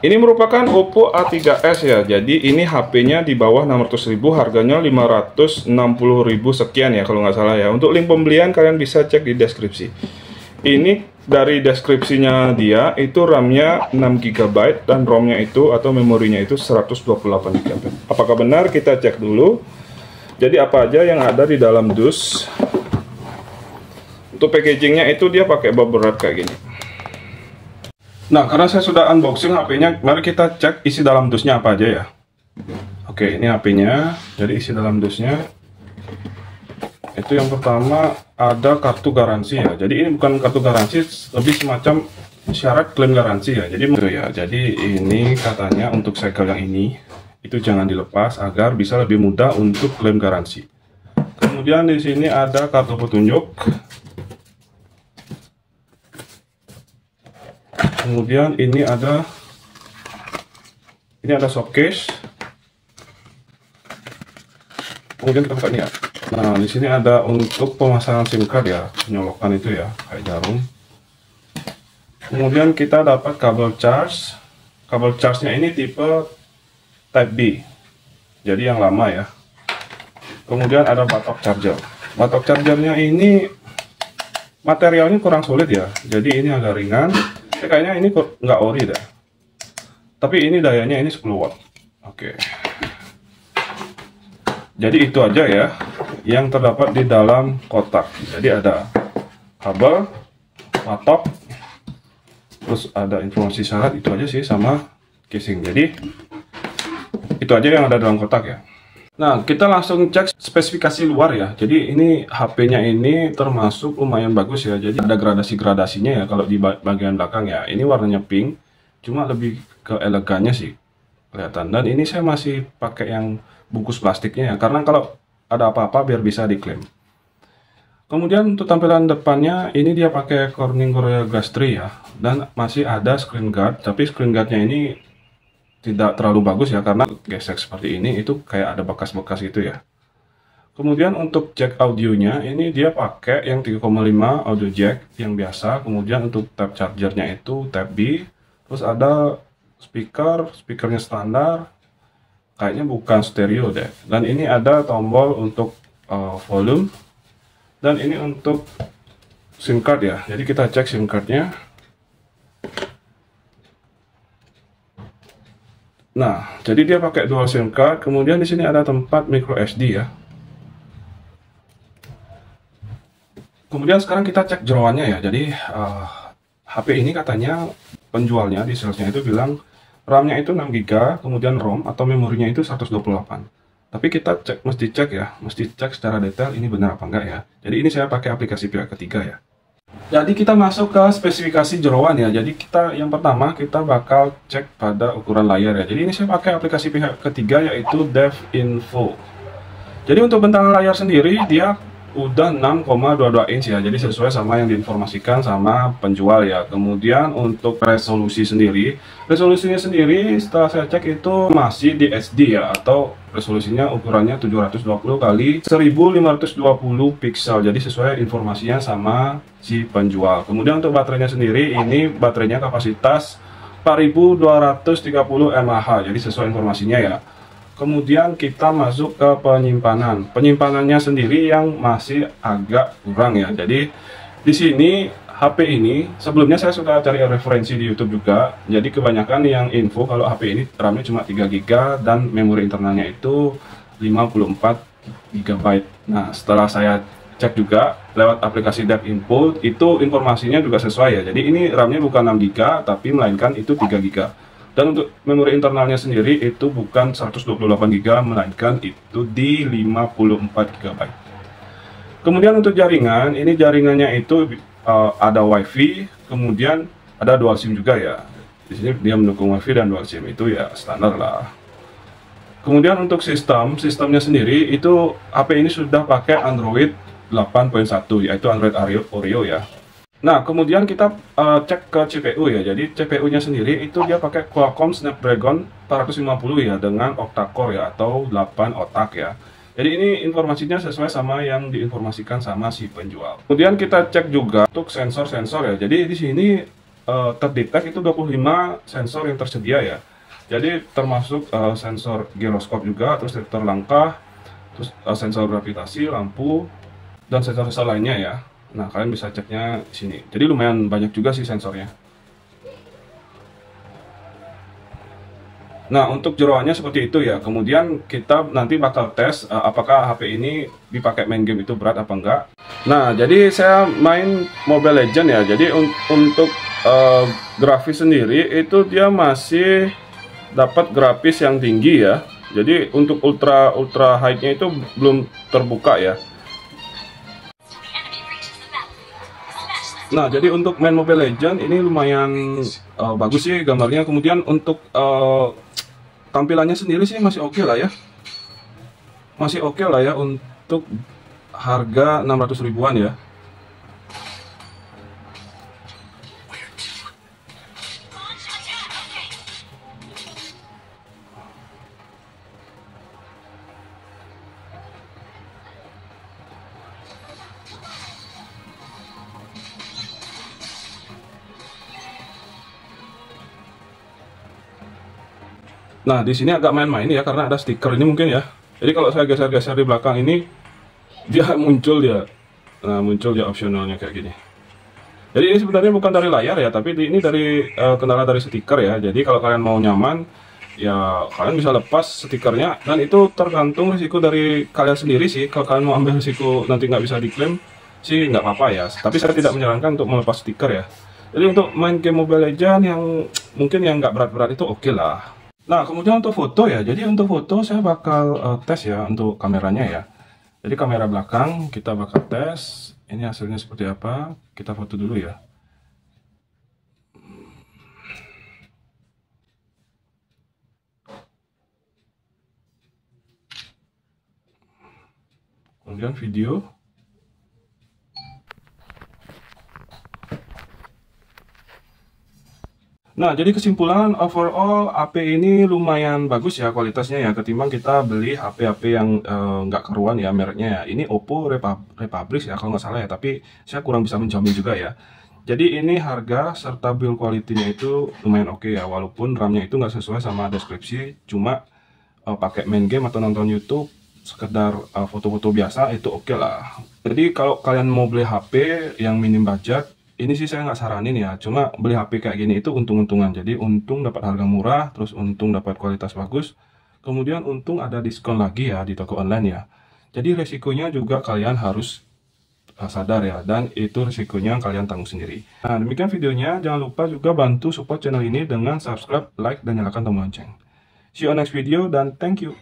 Ini merupakan Oppo A3s ya. Jadi ini HP-nya di bawah 600.000, harganya 560.000 sekian ya kalau nggak salah ya. Untuk link pembelian kalian bisa cek di deskripsi. Ini dari deskripsinya dia itu RAM-nya 6 GB dan ROM-nya itu atau memorinya itu 128 GB. Apakah benar? Kita cek dulu. Jadi apa aja yang ada di dalam dus. Untuk packagingnya itu dia pakai bubble wrap kayak gini. Nah, karena saya sudah unboxing HP-nya, mari kita cek isi dalam dusnya apa aja ya. Oke, ini HP-nya. Jadi isi dalam dusnya itu yang pertama ada kartu garansi ya. Jadi ini bukan kartu garansi, lebih semacam syarat klaim garansi ya. Jadi itu ya. Jadi ini katanya untuk segel yang ini itu jangan dilepas agar bisa lebih mudah untuk klaim garansi. Kemudian di sini ada kartu petunjuk. Kemudian ini ada soft case. Kemudian kita buka ini ya. Nah, di sini ada untuk pemasangan SIM card ya, penyolokan itu ya, kayak jarum. Kemudian kita dapat kabel charge. Kabel charge-nya ini tipe Type B. Jadi yang lama ya. Kemudian ada batok charger. Batok chargernya ini materialnya kurang solid ya. Jadi ini agak ringan. Kayaknya ini nggak ori dah. Tapi ini dayanya ini 10 watt. Oke. Jadi itu aja ya yang terdapat di dalam kotak. Jadi ada kabel, batok, terus ada informasi syarat, itu aja sih, sama casing. Jadi itu aja yang ada dalam kotak ya. Nah, kita langsung cek spesifikasi luar ya. Jadi ini HP-nya ini termasuk lumayan bagus ya. Jadi ada gradasi-gradasinya ya kalau di bagian belakang ya. Ini warnanya pink, cuma lebih ke elegannya sih kelihatan. Dan ini saya masih pakai yang bungkus plastiknya ya, karena kalau ada apa-apa biar bisa diklaim. Kemudian untuk tampilan depannya ini dia pakai Corning Gorilla Glass 3 ya. Dan masih ada screen guard, tapi screen guardnya ini tidak terlalu bagus ya, karena gesek seperti ini itu kayak ada bekas-bekas itu ya. Kemudian untuk jack audionya ini dia pakai yang 3,5 audio jack yang biasa. Kemudian untuk type chargernya itu type B. Terus ada speakernya standar, kayaknya bukan stereo deh. Dan ini ada tombol untuk volume. Dan ini untuk SIM card ya. Jadi kita cek SIM cardnya. Nah, jadi dia pakai dual SIM card. Kemudian di sini ada tempat micro SD ya. Kemudian sekarang kita cek jeroannya ya. Jadi HP ini katanya penjualnya di salesnya itu bilang RAM-nya itu 6 GB, kemudian ROM atau memorinya itu 128. Tapi kita mesti cek secara detail ini benar apa enggak ya. Jadi ini saya pakai aplikasi pihak ketiga ya. Jadi kita masuk ke spesifikasi jeroan ya. Jadi yang pertama kita bakal cek pada ukuran layar ya. Jadi ini saya pakai aplikasi pihak ketiga yaitu DevInfo. Jadi untuk bentangan layar sendiri dia udah 6,22 inch ya. Jadi sesuai sama yang diinformasikan sama penjual ya. Kemudian untuk resolusinya sendiri setelah saya cek itu masih di SD ya, atau resolusinya ukurannya 720 kali 1520 pixel. Jadi sesuai informasinya sama si penjual. Kemudian untuk baterainya sendiri ini baterainya kapasitas 4230 mAh. Jadi sesuai informasinya ya. Kemudian kita masuk ke penyimpanan. Penyimpanannya sendiri yang masih agak kurang ya. Jadi di sini HP ini sebelumnya saya sudah cari referensi di YouTube juga. Jadi kebanyakan yang info kalau HP ini RAM-nya cuma 3 GB dan memori internalnya itu 54 GB. Nah, setelah saya cek juga lewat aplikasi DevInfo itu informasinya juga sesuai ya. Jadi ini RAM-nya bukan 6 GB tapi melainkan itu 3 GB. Dan untuk memori internalnya sendiri itu bukan 128 GB, melainkan itu di 54 GB. Kemudian untuk jaringan, ini jaringannya itu ada WiFi, kemudian ada dual SIM juga ya. Di sini dia mendukung WiFi dan dual SIM, itu ya standar lah. Kemudian untuk sistemnya sendiri itu HP ini sudah pakai Android 8.1, yaitu Android Oreo ya. Nah, kemudian kita cek ke CPU ya. Jadi CPU-nya sendiri itu dia pakai Qualcomm Snapdragon 450 ya dengan octa-core ya, atau 8 otak ya. Jadi ini informasinya sesuai sama yang diinformasikan sama si penjual. Kemudian kita cek juga untuk sensor-sensor ya. Jadi di sini terdetek itu 25 sensor yang tersedia ya. Jadi termasuk sensor giroskop juga, terus detektor langkah, terus sensor gravitasi, lampu, dan sensor-sensor lainnya ya. Nah, kalian bisa ceknya di sini. Jadi lumayan banyak juga sih sensornya. Nah, untuk jeroannya seperti itu ya. Kemudian kita nanti bakal tes apakah HP ini dipakai main game itu berat apa enggak. Nah, jadi saya main Mobile Legends ya. Jadi untuk grafis sendiri itu dia masih dapat grafis yang tinggi ya. Jadi untuk ultra high-nya itu belum terbuka ya. Nah, jadi untuk main Mobile Legends ini lumayan bagus sih gambarnya. Kemudian untuk tampilannya sendiri sih masih oke lah ya. Masih oke lah ya untuk harga 600 ribuan ya. Nah, di sini agak main-main ya karena ada stiker ini mungkin ya. Jadi kalau saya geser-geser di belakang ini dia muncul dia. Nah, muncul dia opsionalnya kayak gini. Jadi ini sebenarnya bukan dari layar ya, tapi ini dari kendala dari stiker ya. Jadi kalau kalian mau nyaman ya kalian bisa lepas stikernya, dan itu tergantung risiko dari kalian sendiri sih. Kalau kalian mau ambil risiko nanti nggak bisa diklaim sih nggak apa-apa ya. Tapi saya tidak menyarankan untuk melepas stiker ya. Jadi untuk main game Mobile Legends yang mungkin yang nggak berat-berat itu oke lah. Nah, kemudian untuk foto ya. Jadi untuk foto saya bakal tes ya untuk kameranya ya. Jadi kamera belakang kita bakal tes. Ini hasilnya seperti apa? Kita foto dulu ya. Kemudian video. Nah, jadi kesimpulan overall HP ini lumayan bagus ya kualitasnya ya, ketimbang kita beli HP-HP yang nggak keruan ya mereknya ya. Ini Oppo Republic ya kalau nggak salah ya, tapi saya kurang bisa menjamin juga ya. Jadi ini harga serta build quality-nya itu lumayan oke ya, walaupun RAM-nya itu nggak sesuai sama deskripsi, cuma pakai main game atau nonton YouTube, sekedar foto-foto biasa itu oke lah. Jadi kalau kalian mau beli HP yang minim budget, ini sih saya nggak saranin ya, cuma beli HP kayak gini itu untung-untungan. Jadi untung dapat harga murah, terus untung dapat kualitas bagus, kemudian untung ada diskon lagi ya di toko online ya. Jadi resikonya juga kalian harus sadar ya, dan itu resikonya kalian tanggung sendiri. Nah, demikian videonya. Jangan lupa juga bantu support channel ini dengan subscribe, like, dan nyalakan tombol lonceng. See you on next video, dan thank you.